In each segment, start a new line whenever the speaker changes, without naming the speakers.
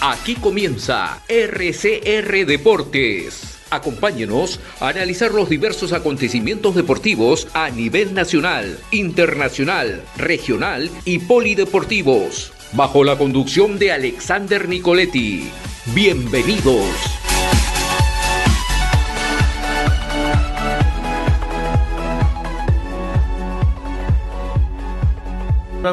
Aquí comienza RCR Deportes. Acompáñenos a analizar los diversos acontecimientos deportivos a nivel nacional, internacional, regional y polideportivos, bajo la conducción de Alexander Nicoletti. Bienvenidos.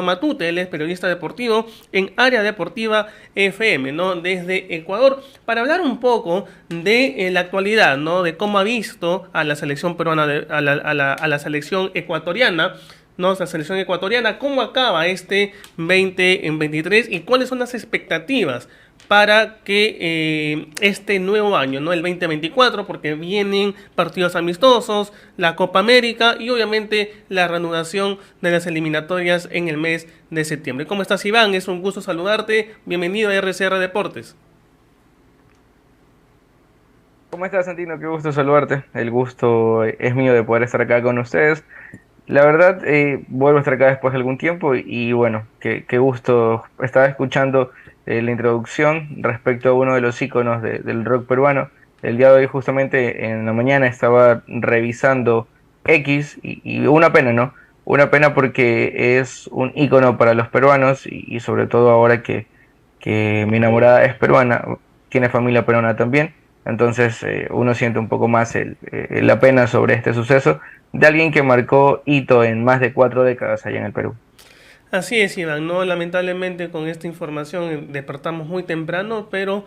Matute, él es periodista deportivo en Área Deportiva FM, ¿no? Desde Ecuador, para hablar un poco de la actualidad, ¿no? De cómo ha visto a la selección peruana, a la selección ecuatoriana, ¿no? La selección ecuatoriana, cómo acaba este 2023 y cuáles son las expectativas para que este nuevo año, ¿no? El 2024, porque vienen partidos amistosos, la Copa América y obviamente la reanudación de las eliminatorias en el mes de septiembre. ¿Cómo estás, Iván? Es un gusto saludarte. Bienvenido a RCR Deportes.
¿Cómo estás, Santino? Qué gusto saludarte. El gusto es mío de poder estar acá con ustedes. La verdad, vuelvo a estar acá después de algún tiempo y bueno, qué gusto. Estaba escuchando la introducción respecto a uno de los íconos del rock peruano. El día de hoy, justamente en la mañana, estaba revisando X y una pena, ¿no? Una pena porque es un ícono para los peruanos y sobre todo ahora que mi enamorada es peruana, tiene familia peruana también. Entonces uno siente un poco más la pena sobre este suceso de alguien que marcó hito en más de 4 décadas allá en el Perú.
Así es, Iván, ¿no? Lamentablemente con esta información despertamos muy temprano, pero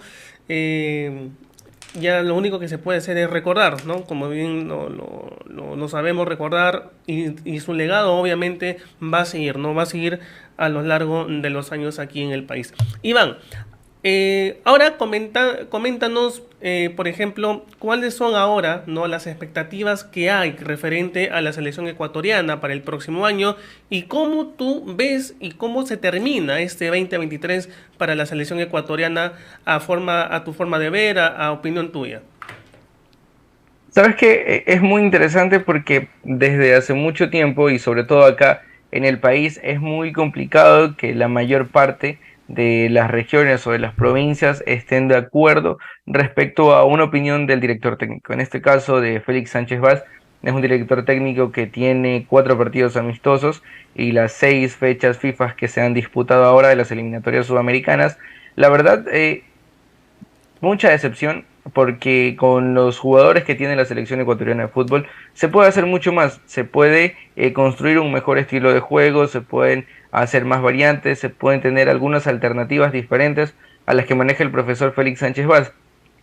ya lo único que se puede hacer es recordar, ¿no? Como bien lo sabemos recordar y su legado obviamente va a seguir, ¿no? Va a seguir a lo largo de los años aquí en el país. Iván, ahora coméntanos, por ejemplo, cuáles son ahora, ¿no? Las expectativas que hay referente a la selección ecuatoriana para el próximo año y cómo tú ves y cómo se termina este 2023 para la selección ecuatoriana a tu forma de ver, a opinión tuya.
Sabes que es muy interesante porque desde hace mucho tiempo y sobre todo acá en el país es muy complicado que la mayor parte de las regiones o de las provincias estén de acuerdo respecto a una opinión del director técnico. En este caso de Félix Sánchez Vaz, es un director técnico que tiene 4 partidos amistosos y las 6 fechas FIFA que se han disputado ahora de las eliminatorias sudamericanas. La verdad, mucha decepción porque con los jugadores que tiene la selección ecuatoriana de fútbol se puede hacer mucho más, se puede construir un mejor estilo de juego, se pueden hacer más variantes, se pueden tener algunas alternativas diferentes a las que maneja el profesor Félix Sánchez Vaz.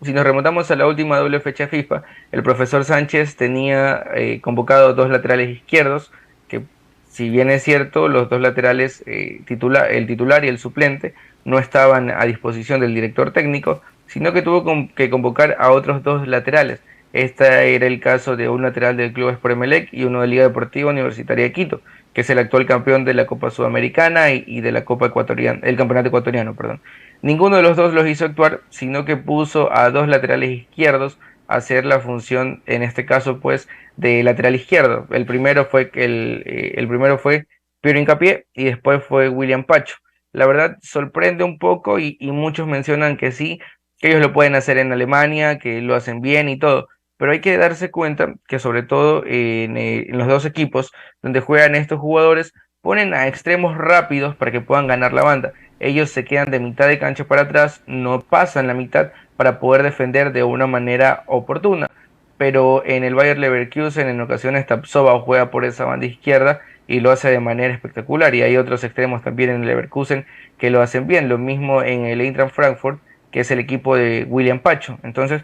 Si nos remontamos a la última doble fecha FIFA, el profesor Sánchez tenía convocado 2 laterales izquierdos, que si bien es cierto, los 2 laterales, el titular y el suplente, no estaban a disposición del director técnico, sino que tuvo que convocar a otros 2 laterales. Este era el caso de un lateral del Club Sport Emelec y uno de Liga Deportiva Universitaria de Quito, que es el actual campeón de la Copa Sudamericana y de la Copa Ecuatoriana, el Campeonato Ecuatoriano, perdón. Ninguno de los dos los hizo actuar, sino que puso a 2 laterales izquierdos a hacer la función, en este caso, pues, de lateral izquierdo. El primero fue Piero Hincapié y después fue William Pacho. La verdad sorprende un poco y muchos mencionan que sí, que ellos lo pueden hacer en Alemania, que lo hacen bien y todo, pero hay que darse cuenta que sobre todo en los dos equipos donde juegan estos jugadores ponen a extremos rápidos para que puedan ganar la banda. Ellos se quedan de mitad de cancha para atrás, no pasan la mitad para poder defender de una manera oportuna. Pero en el Bayer Leverkusen en ocasiones Tapsoba juega por esa banda izquierda y lo hace de manera espectacular. Y hay otros extremos también en el Leverkusen que lo hacen bien. Lo mismo en el Eintracht Frankfurt, que es el equipo de William Pacho. Entonces,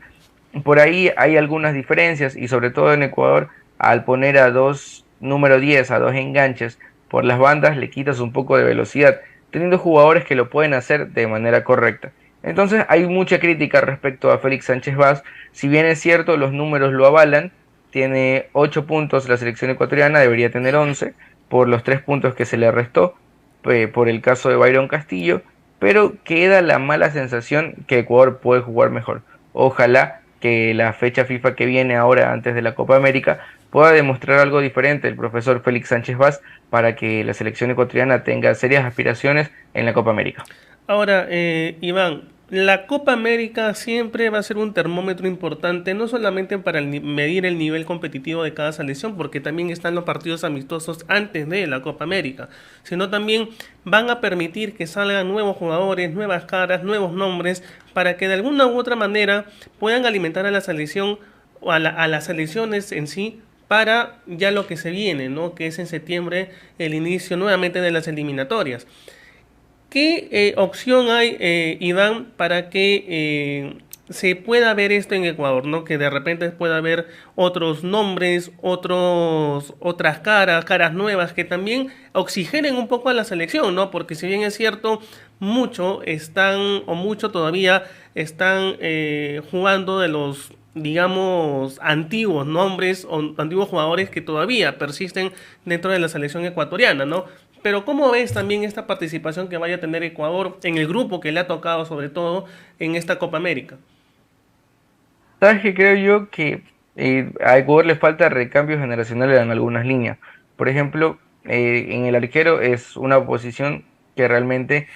por ahí hay algunas diferencias y sobre todo en Ecuador, al poner a número 10, a 2 enganches por las bandas, le quitas un poco de velocidad, teniendo jugadores que lo pueden hacer de manera correcta. Entonces hay mucha crítica respecto a Félix Sánchez Vaz, si bien es cierto los números lo avalan, tiene 8 puntos la selección ecuatoriana, debería tener 11 por los 3 puntos que se le restó por el caso de Byron Castillo, pero queda la mala sensación que Ecuador puede jugar mejor. Ojalá que la fecha FIFA que viene ahora antes de la Copa América pueda demostrar algo diferente el profesor Félix Sánchez Vaz para que la selección ecuatoriana tenga serias aspiraciones en la Copa América.
Ahora, Iván, La Copa América siempre va a ser un termómetro importante, no solamente para medir el nivel competitivo de cada selección, porque también están los partidos amistosos antes de la Copa América, sino también van a permitir que salgan nuevos jugadores, nuevas caras, nuevos nombres, para que de alguna u otra manera puedan alimentar a la selección o a las selecciones en sí para ya lo que se viene, ¿no? Que es en septiembre el inicio nuevamente de las eliminatorias. ¿Qué opción hay, Iván, para que se pueda ver esto en Ecuador, ¿no? Que de repente pueda haber otros nombres, otras caras nuevas que también oxigenen un poco a la selección, ¿no? Porque si bien es cierto, mucho todavía están jugando de los, digamos, antiguos nombres o antiguos jugadores que todavía persisten dentro de la selección ecuatoriana, ¿no? Pero ¿cómo ves también esta participación que vaya a tener Ecuador en el grupo que le ha tocado, sobre todo en esta Copa América?
¿Sabes qué? Creo yo que a Ecuador le falta recambio generacional en algunas líneas. Por ejemplo, en el arquero es una posición que realmente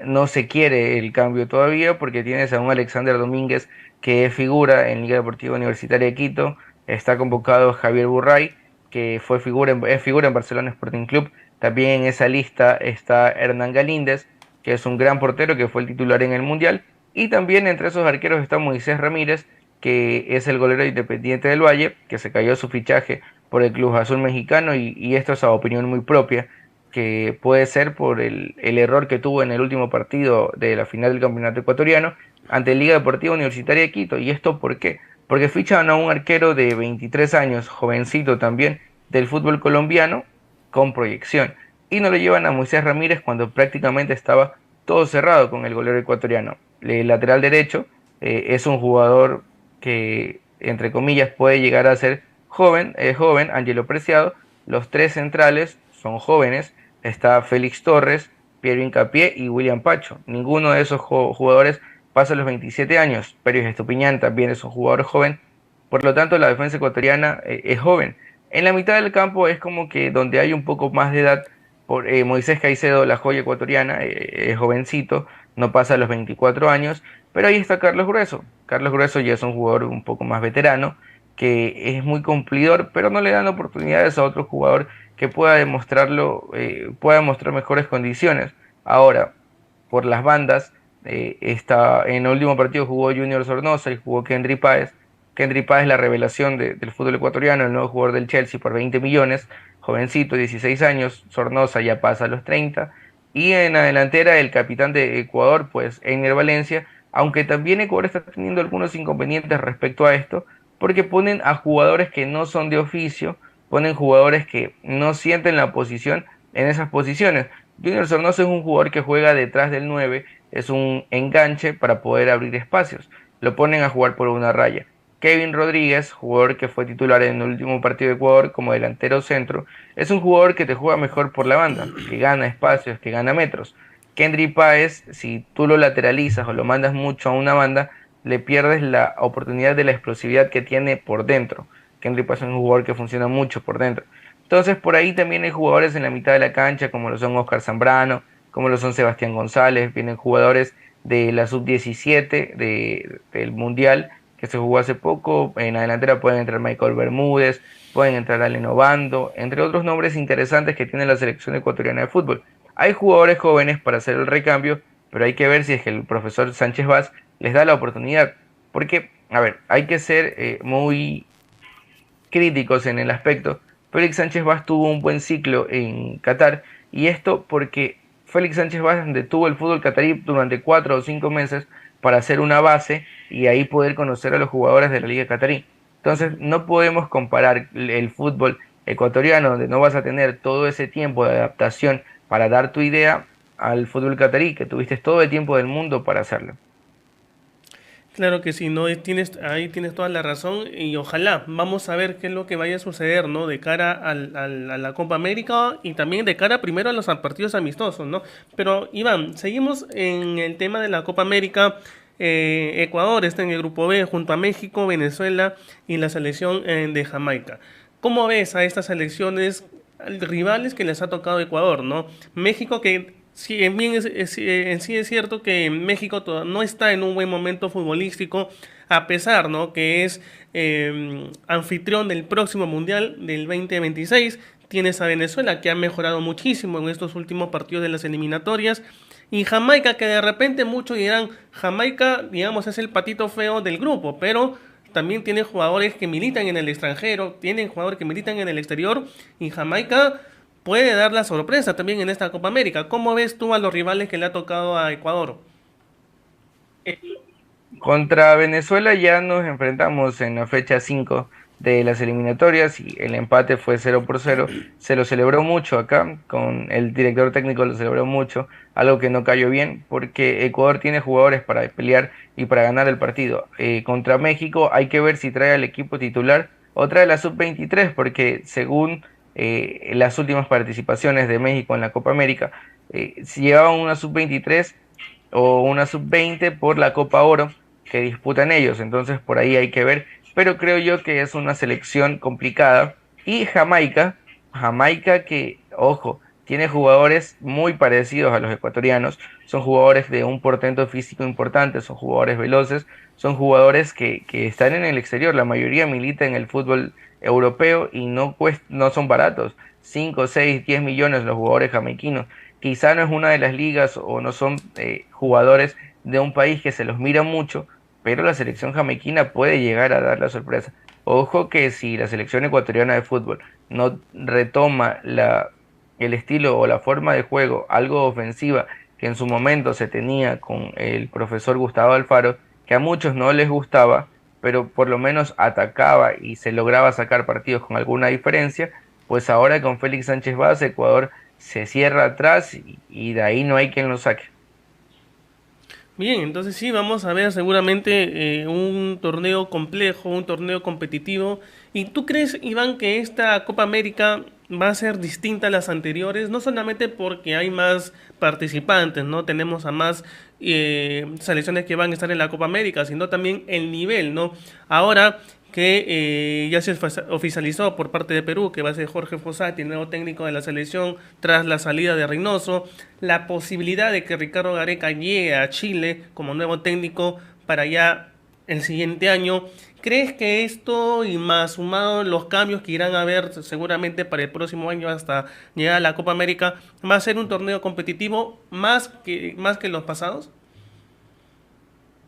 no se quiere el cambio todavía porque tienes a un Alexander Domínguez que es figura en Liga Deportiva Universitaria de Quito, está convocado Javier Burray, que es figura en Barcelona Sporting Club. También en esa lista está Hernán Galíndez, que es un gran portero que fue el titular en el Mundial. Y también entre esos arqueros está Moisés Ramírez, que es el golero Independiente del Valle, que se cayó su fichaje por el Club Azul Mexicano y esto es a opinión muy propia, que puede ser por el error que tuvo en el último partido de la final del Campeonato Ecuatoriano ante Liga Deportiva Universitaria de Quito. ¿Y esto por qué? Porque fichan a un arquero de 23 años, jovencito también, del fútbol colombiano, con proyección. Y no lo llevan a Moisés Ramírez cuando prácticamente estaba todo cerrado con el golero ecuatoriano. El lateral derecho es un jugador que, entre comillas, puede llegar a ser joven, es joven, Angelo Preciado. Los tres centrales son jóvenes. Está Félix Torres, Piero Hincapié y William Pacho. Ninguno de esos jugadores pasa los 27 años. Pérez Estupiñán también es un jugador joven. Por lo tanto, la defensa ecuatoriana es joven. En la mitad del campo es como que donde hay un poco más de edad, por Moisés Caicedo, la joya ecuatoriana, es jovencito, no pasa los 24 años, pero ahí está Carlos Grueso. Carlos Grueso ya es un jugador un poco más veterano, que es muy cumplidor, pero no le dan oportunidades a otro jugador que pueda demostrarlo, pueda mostrar mejores condiciones. Ahora, por las bandas, en el último partido jugó Junior Sornosa y jugó Kendry Páez. Kendry Páez es la revelación del fútbol ecuatoriano, el nuevo jugador del Chelsea por 20 millones, jovencito, 16 años, Sornosa ya pasa a los 30. Y en la delantera el capitán de Ecuador, pues Einer Valencia, aunque también Ecuador está teniendo algunos inconvenientes respecto a esto, porque ponen a jugadores que no son de oficio, ponen jugadores que no sienten la posición en esas posiciones. Junior Sornosa es un jugador que juega detrás del 9, es un enganche para poder abrir espacios, lo ponen a jugar por una raya. Kevin Rodríguez, jugador que fue titular en el último partido de Ecuador como delantero centro, es un jugador que te juega mejor por la banda, que gana espacios, que gana metros. Kendry Páez, si tú lo lateralizas o lo mandas mucho a una banda, le pierdes la oportunidad de la explosividad que tiene por dentro. Kendry Páez es un jugador que funciona mucho por dentro. Entonces por ahí también hay jugadores en la mitad de la cancha, como lo son Oscar Zambrano, como lo son Sebastián González, vienen jugadores de la sub-17 del Mundial, que se jugó hace poco. En la delantera pueden entrar Michael Bermúdez, pueden entrar Allen Obando, entre otros nombres interesantes que tiene la selección ecuatoriana de fútbol. Hay jugadores jóvenes para hacer el recambio, pero hay que ver si es que el profesor Sánchez Vaz les da la oportunidad. Porque, a ver, hay que ser muy críticos en el aspecto. Félix Sánchez Vaz tuvo un buen ciclo en Qatar, y esto porque Félix Sánchez Vaz detuvo el fútbol catarí durante 4 o 5 meses para hacer una base y ahí poder conocer a los jugadores de la Liga Catarí. Entonces no podemos comparar el fútbol ecuatoriano, donde no vas a tener todo ese tiempo de adaptación para dar tu idea, al fútbol catarí, que tuviste todo el tiempo del mundo para hacerlo.
Claro que sí, no ahí tienes toda la razón y ojalá vamos a ver qué es lo que vaya a suceder, ¿no? De cara a la Copa América y también de cara primero a los partidos amistosos, ¿no? Pero Iván, seguimos en el tema de la Copa América. Ecuador está en el grupo B junto a México, Venezuela y la selección de Jamaica. ¿Cómo ves a estas selecciones rivales que les ha tocado Ecuador, ¿no? México, que Sí, en sí es cierto que México no está en un buen momento futbolístico, a pesar, ¿no?, que es anfitrión del próximo Mundial del 2026. Tienes a Venezuela, que ha mejorado muchísimo en estos últimos partidos de las eliminatorias. Y Jamaica, que de repente muchos dirán, Jamaica, digamos, es el patito feo del grupo, pero también tiene jugadores que militan en el extranjero, tienen jugadores que militan en el exterior, y Jamaica puede dar la sorpresa también en esta Copa América. ¿Cómo ves tú a los rivales que le ha tocado a Ecuador?
Contra Venezuela ya nos enfrentamos en la fecha 5 de las eliminatorias y el empate fue 0-0. Se lo celebró mucho acá, con el director técnico lo celebró mucho, algo que no cayó bien porque Ecuador tiene jugadores para pelear y para ganar el partido. Contra México hay que ver si trae al equipo titular o trae la sub-23 porque según las últimas participaciones de México en la Copa América, si llevaban una sub-23 o una sub-20 por la Copa Oro que disputan ellos, entonces por ahí hay que ver, pero creo yo que es una selección complicada. Y Jamaica que, ojo, tiene jugadores muy parecidos a los ecuatorianos, son jugadores de un portento físico importante, son jugadores veloces, son jugadores que están en el exterior, la mayoría milita en el fútbol europeo y no son baratos, 5 6 10 millones los jugadores jamaiquinos. Quizá no es una de las ligas o no son jugadores de un país que se los mira mucho, pero la selección jamaiquina puede llegar a dar la sorpresa. Ojo que si la selección ecuatoriana de fútbol no retoma el estilo o la forma de juego, algo ofensiva que en su momento se tenía con el profesor Gustavo Alfaro, que a muchos no les gustaba, pero por lo menos atacaba y se lograba sacar partidos con alguna diferencia, pues ahora con Félix Sánchez Vaz, Ecuador se cierra atrás y de ahí no hay quien lo saque.
Bien, entonces sí, vamos a ver seguramente un torneo complejo, un torneo competitivo. ¿Y tú crees, Iván, que esta Copa América va a ser distinta a las anteriores? No solamente porque hay más participantes, ¿no? Tenemos a más selecciones que van a estar en la Copa América, sino también el nivel, ¿no? Ahora que ya se oficializó por parte de Perú, que va a ser Jorge Fossati, el nuevo técnico de la selección, tras la salida de Reynoso, la posibilidad de que Ricardo Gareca llegue a Chile como nuevo técnico para ya el siguiente año. ¿Crees que esto, y más sumado los cambios que irán a haber seguramente para el próximo año hasta llegar a la Copa América, va a ser un torneo competitivo más que los pasados?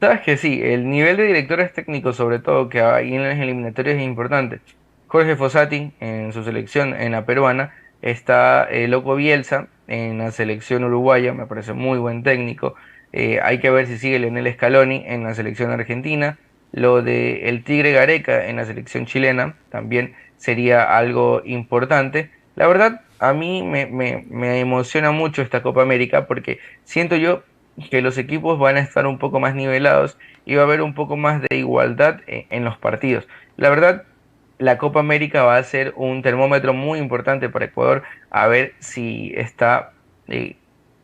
Sabes que sí, el nivel de directores técnicos, sobre todo que hay en las eliminatorias, es importante. Jorge Fossati en su selección, en la peruana, está el Loco Bielsa en la selección uruguaya, me parece muy buen técnico. Hay que ver si sigue Leonel Scaloni en la selección argentina. Lo de el Tigre Gareca en la selección chilena también sería algo importante. La verdad, a mí me emociona mucho esta Copa América porque siento yo que los equipos van a estar un poco más nivelados y va a haber un poco más de igualdad en los partidos. La verdad, la Copa América va a ser un termómetro muy importante para Ecuador a ver si está eh,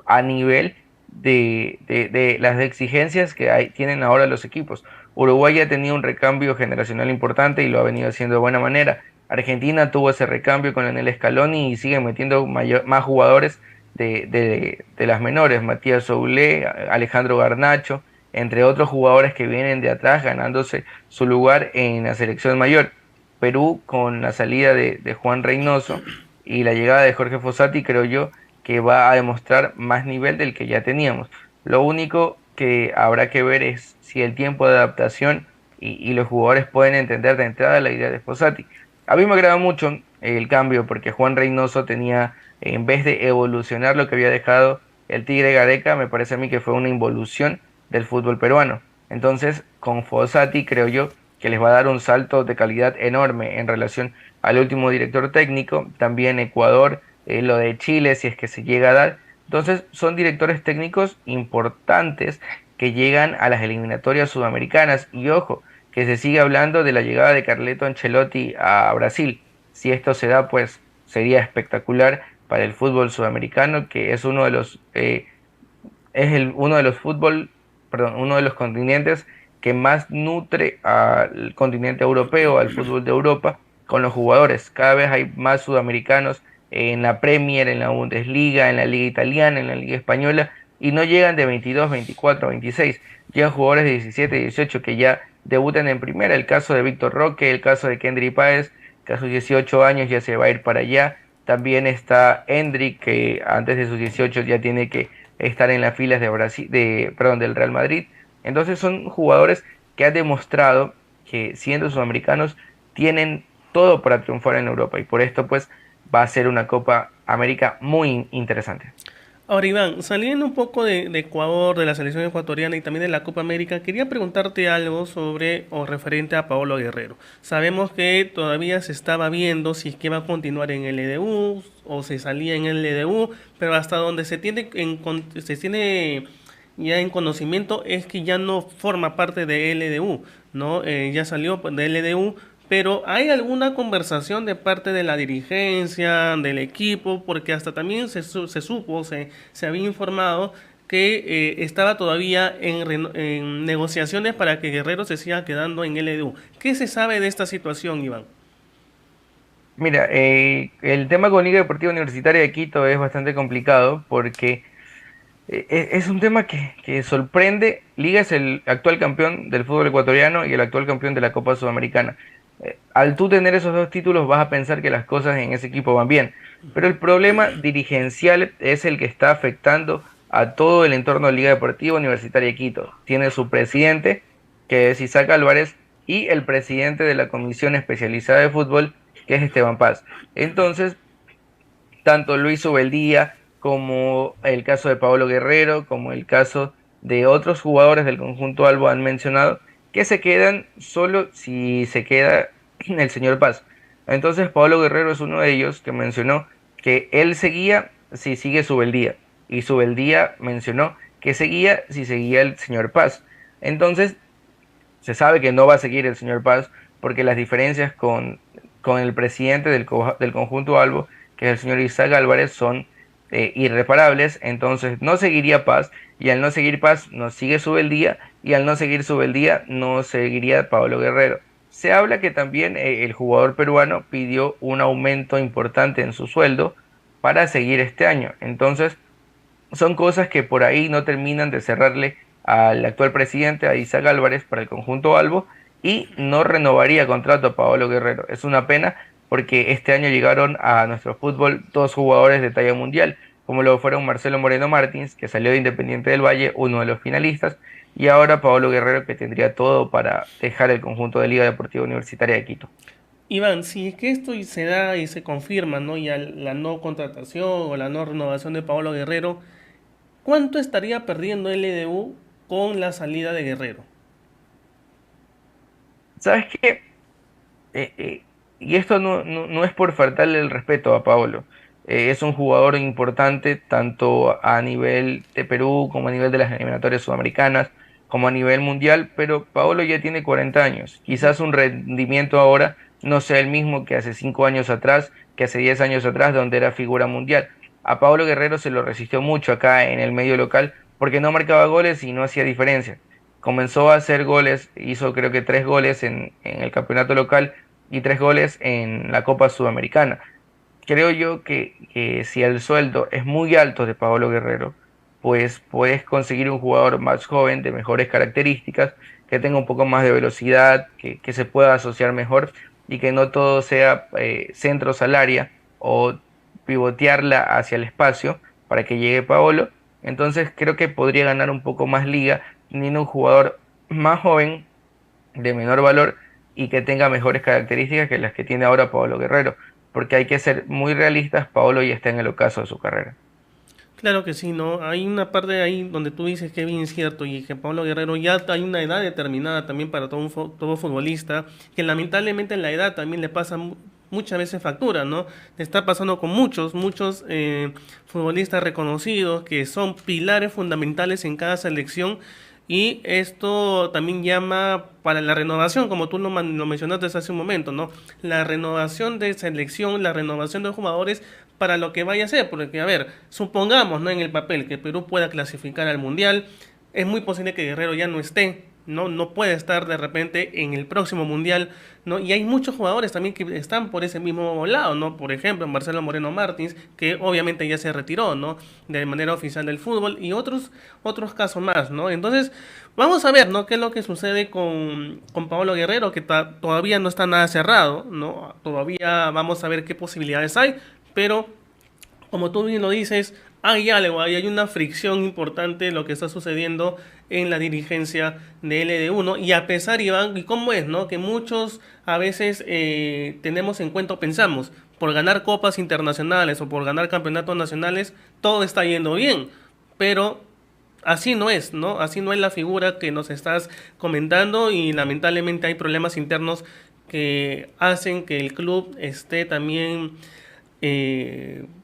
a nivel de las exigencias que tienen ahora los equipos. Uruguay ha tenido un recambio generacional importante y lo ha venido haciendo de buena manera. Argentina tuvo ese recambio con Lionel Scaloni y sigue metiendo más jugadores de las menores, Matías Soulé, Alejandro Garnacho, entre otros jugadores que vienen de atrás ganándose su lugar en la selección mayor. Perú, con la salida de Juan Reynoso y la llegada de Jorge Fossati, creo yo que va a demostrar más nivel del que ya teníamos. Lo único que habrá que ver es si el tiempo de adaptación y los jugadores pueden entender de entrada la idea de Fossati. A mí me agrada mucho el cambio porque Juan Reynoso tenía, en vez de evolucionar lo que había dejado el Tigre Gareca, me parece a mí que fue una involución del fútbol peruano. Entonces, con Fossati creo yo que les va a dar un salto de calidad enorme en relación al último director técnico, también Ecuador, lo de Chile, si es que se llega a dar. Entonces, son directores técnicos importantes que llegan a las eliminatorias sudamericanas. Y ojo, que se sigue hablando de la llegada de Carleto Ancelotti a Brasil. Si esto se da, pues sería espectacular para el fútbol sudamericano, que es uno de los uno de los continentes que más nutre al continente europeo, al fútbol de Europa, con los jugadores. Cada vez hay más sudamericanos en la Premier, en la Bundesliga, en la Liga Italiana, en la Liga Española, y no llegan de 22, 24, 26. Llegan jugadores de 17, 18 que ya debutan en primera. El caso de Víctor Roque, el caso de Kendry Páez, que a sus 18 años ya se va a ir para allá. También está Endrick, que antes de sus 18 ya tiene que estar en las filas de Brasil, perdón, del Real Madrid. Entonces son jugadores que han demostrado que siendo sudamericanos tienen todo para triunfar en Europa y por esto pues va a ser una Copa América muy interesante.
Ahora, Iván, saliendo un poco de Ecuador, de la selección ecuatoriana y también de la Copa América, quería preguntarte algo sobre o referente a Paolo Guerrero. Sabemos que todavía se estaba viendo si es que va a continuar en el LDU o se salía en el LDU, pero hasta donde se tiene ya en conocimiento es que ya no forma parte de LDU, ¿no? Ya salió de LDU, pero ¿hay alguna conversación de parte de la dirigencia, del equipo? Porque hasta también se supo, se había informado que estaba todavía en negociaciones para que Guerrero se siga quedando en LDU. ¿Qué se sabe de esta situación, Iván?
Mira, el tema con Liga Deportiva Universitaria de Quito es bastante complicado porque es un tema que sorprende. Liga es el actual campeón del fútbol ecuatoriano y el actual campeón de la Copa Sudamericana. Al tú tener esos dos títulos vas a pensar que las cosas en ese equipo van bien, pero el problema dirigencial es el que está afectando a todo el entorno de Liga Deportiva Universitaria de Quito. Tiene su presidente, que es Isaac Álvarez, y el presidente de la Comisión Especializada de Fútbol, que es Esteban Paz. Entonces, tanto Luis Ubeldía como el caso de Paolo Guerrero, como el caso de otros jugadores del conjunto Albo han mencionado que se quedan solo si se queda el señor Paz. Entonces Paolo Guerrero es uno de ellos que mencionó que él seguía si sigue Subeldía y Subeldía mencionó que seguía si seguía el señor Paz. Entonces se sabe que no va a seguir el señor Paz porque las diferencias con el presidente del conjunto Albo, que es el señor Isaac Álvarez, son irreparables. Entonces no seguiría Paz y al no seguir Paz no sigue Subeldía y al no seguir Subeldía no seguiría Pablo Guerrero. Se habla que también el jugador peruano pidió un aumento importante en su sueldo para seguir este año. Entonces son cosas que por ahí no terminan de cerrarle al actual presidente, a Isaac Álvarez, para el conjunto Albo, y no renovaría contrato a Paolo Guerrero. Es una pena porque este año llegaron a nuestro fútbol dos jugadores de talla mundial, como lo fueron Marcelo Moreno Martins, que salió de Independiente del Valle, uno de los finalistas, y ahora Paolo Guerrero, que tendría todo para dejar el conjunto de Liga Deportiva Universitaria de Quito.
Iván, si es que esto y se da y se confirma, ¿no? Ya la no contratación o la no renovación de Paolo Guerrero, ¿cuánto estaría perdiendo LDU con la salida de Guerrero?
¿Sabes qué? Y esto no es por faltarle el respeto a Paolo. Es un jugador importante tanto a nivel de Perú como a nivel de las eliminatorias sudamericanas, como a nivel mundial, pero Paolo ya tiene 40 años. Quizás un rendimiento ahora no sea el mismo que hace 5 años atrás, que hace 10 años atrás, donde era figura mundial. A Paolo Guerrero se lo resistió mucho acá en el medio local porque no marcaba goles y no hacía diferencia. Comenzó a hacer goles, hizo creo que 3 goles en el campeonato local y 3 goles en la Copa Sudamericana. Creo yo que si el sueldo es muy alto de Paolo Guerrero, pues puedes conseguir un jugador más joven, de mejores características, que tenga un poco más de velocidad, que se pueda asociar mejor y que no todo sea centros al área o pivotearla hacia el espacio para que llegue Paolo. Entonces creo que podría ganar un poco más liga teniendo un jugador más joven, de menor valor y que tenga mejores características que las que tiene ahora Paolo Guerrero. Porque hay que ser muy realistas, Paolo ya está en el ocaso de su carrera.
Claro que sí, ¿no? Hay una parte ahí donde tú dices que es bien cierto y que Pablo Guerrero ya hay una edad determinada también para todo futbolista, que lamentablemente en la edad también le pasa muchas veces factura, ¿no? Le está pasando con muchos futbolistas reconocidos que son pilares fundamentales en cada selección y esto también llama para la renovación, como tú lo mencionaste hace un momento, ¿no? La renovación de selección, la renovación de jugadores para lo que vaya a ser, porque a ver, supongamos, ¿no? En el papel que Perú pueda clasificar al Mundial, es muy posible que Guerrero ya no esté, no puede estar de repente en el próximo mundial, ¿no? Y hay muchos jugadores también que están por ese mismo lado, ¿no? Por ejemplo, Marcelo Moreno Martins, que obviamente ya se retiró, ¿no? De manera oficial del fútbol, y otros casos más, ¿no? Entonces, vamos a ver, ¿no? Qué es lo que sucede con Paolo Guerrero, que todavía no está nada cerrado, ¿no? Todavía vamos a ver qué posibilidades hay, pero como tú bien lo dices, hay algo, hay una fricción importante lo que está sucediendo en la dirigencia de LDU, ¿no? Y a pesar, Iván, y cómo es, ¿no? Que muchos a veces tenemos en cuenta, pensamos, por ganar copas internacionales o por ganar campeonatos nacionales, todo está yendo bien, pero así no es, ¿no? Así no es la figura que nos estás comentando, y lamentablemente hay problemas internos que hacen que el club esté también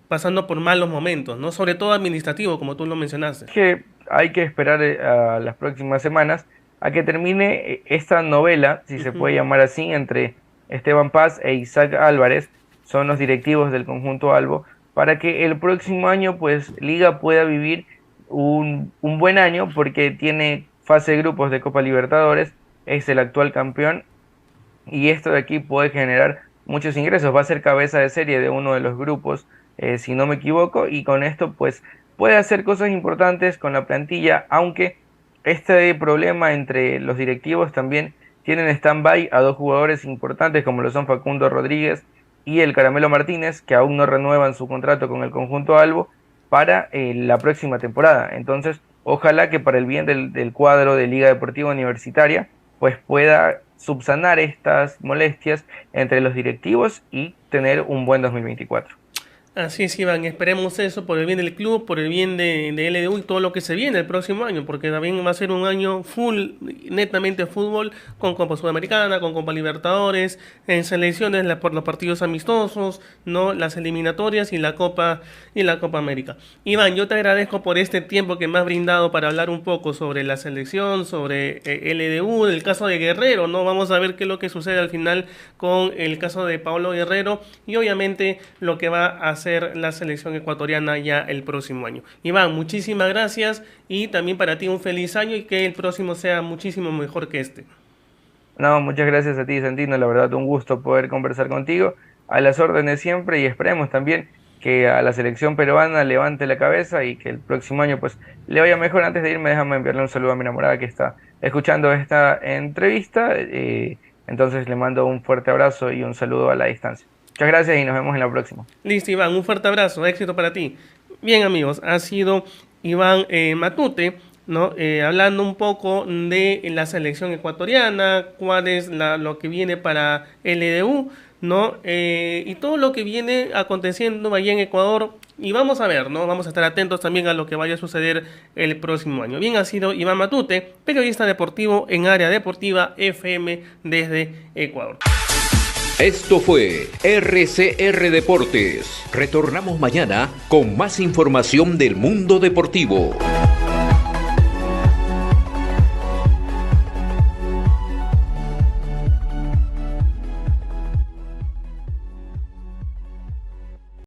pasando por malos momentos, ¿no? Sobre todo administrativo, como tú lo mencionaste.
Que hay que esperar a las próximas semanas a que termine esta novela, si se puede llamar así, entre Esteban Paz e Isaac Álvarez, son los directivos del conjunto Albo, para que el próximo año pues Liga pueda vivir un buen año, porque tiene fase de grupos de Copa Libertadores, es el actual campeón, y esto de aquí puede generar muchos ingresos, va a ser cabeza de serie de uno de los grupos, si no me equivoco, y con esto pues puede hacer cosas importantes con la plantilla, aunque este problema entre los directivos también tienen en stand-by a dos jugadores importantes como lo son Facundo Rodríguez y el Caramelo Martínez, que aún no renuevan su contrato con el conjunto Albo para la próxima temporada. Entonces, ojalá que para el bien del cuadro de Liga Deportiva Universitaria, pues pueda subsanar estas molestias entre los directivos y tener un buen 2024.
Así es, Iván, esperemos eso por el bien del club, por el bien de LDU y todo lo que se viene el próximo año, porque también va a ser un año full, netamente fútbol, con Copa Sudamericana, con Copa Libertadores, en selecciones por los partidos amistosos, no, las eliminatorias y la Copa América. Iván, yo te agradezco por este tiempo que me has brindado para hablar un poco sobre la selección, sobre LDU, el caso de Guerrero, ¿no? Vamos a ver qué es lo que sucede al final con el caso de Paolo Guerrero y obviamente lo que va a hacer la selección ecuatoriana ya el próximo año. Iván, muchísimas gracias, y también para ti un feliz año y que el próximo sea muchísimo mejor que este.
No, muchas gracias a ti, Santino, la verdad un gusto poder conversar contigo, a las órdenes siempre, y esperemos también que a la selección peruana levante la cabeza y que el próximo año pues le vaya mejor. Antes de irme, déjame enviarle un saludo a mi enamorada que está escuchando esta entrevista, entonces le mando un fuerte abrazo y un saludo a la distancia. Muchas gracias y nos vemos en la próxima.
Listo, Iván, un fuerte abrazo, éxito para ti. Bien, amigos, ha sido Iván Matute, ¿no? Hablando un poco de la selección ecuatoriana, cuál es lo que viene para LDU, ¿no? Y todo lo que viene aconteciendo allá en Ecuador. Y vamos a ver, ¿no? Vamos a estar atentos también a lo que vaya a suceder el próximo año. Bien, ha sido Iván Matute, periodista deportivo en Área Deportiva FM desde Ecuador.
Esto fue RCR Deportes. Retornamos mañana con más información del mundo deportivo.